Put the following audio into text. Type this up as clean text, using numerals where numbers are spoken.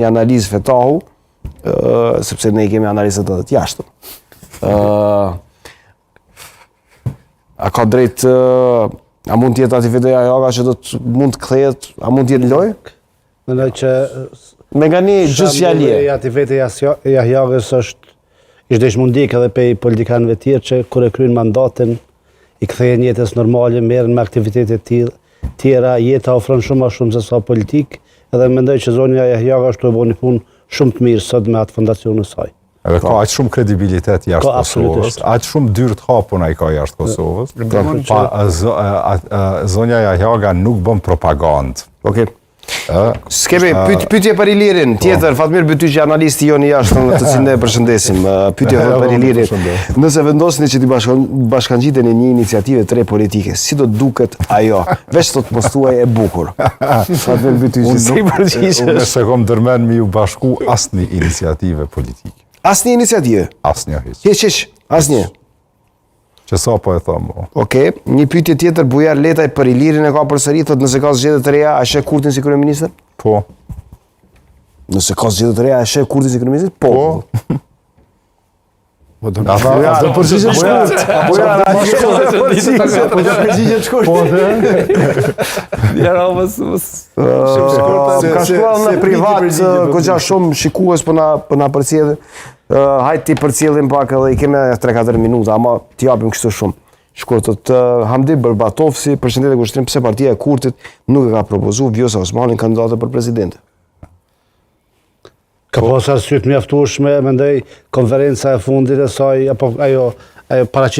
një analizë fetahu, sepse ne kemi analizat edhe të jashtëm. A ka drejt, a mund tjetë ati Vedeja Jaga që do të mund të kthehet, a mund tjetë lojë? Mendoj që me nga një gjës fjalje. Ati Vedeja Jagës ishte shmundik edhe pe politikanëve tjerë që kur e kryen mandatin, i kthehen jetës normale, merren me aktivitete tjera, jeta ofron shumë më shumë se sa politik, edhe mendoj që zonja Jaga ashtu e bën një punë shumë të mirë sot me atë fondacionin e saj. Edhe ka aq shumë kredibilitet jashtë Kosovës, aq shumë dyrë të hapuna i ka jashtë Kosovës. Zonja Jaga nuk bën propagandë. Okej. Skemi, pyetje për Ilirin, tjetër, Fatmir Bytyqi, analisti joni jashtë, të cilin ne përshëndesim. Pyetje për Ilirin. Nëse vendosni që t'i bashkangjiteni një iniciative të re politike, si do duket ajo? Veç të postuaj e bukur. Fatmir Bytyqi, si përgjigjesh? Unë se kom dërmen me ju bashku asnjë iniciative politike. Asnjë iniciative? Asnjë hiç. Hiç, asnjë. Që sa po e thamë. Okej, një pyetje tjetër, Bujar Letaj për Ilirin e ka përsëri, thotë nëse ka zgjedhje të reja, a sheh Kurtin si kryeministër? Po. Nëse ka zgjedhje të reja, a sheh Kurtin si kryeministër? Po. Po do përgjigjet shkurt. Po do përgjigjet shkurt. Ka shkuar në privat, goxha shumë shikues po na përcjellin. Hajt ti përcjellim pak edhe i kemi 3-4 minuta, ama t'i japim kështu shumë. Shkurtët, Hamdi Berbatovsi, përshëndetje kushtrim, pse partia e Kurtit nuk e ka propozuar Vjosa Osmanin kandidate për presidente? Ka pas arsye të mjaftueshme, mendoj konferenca e fundit e saj apo ajo paraqitja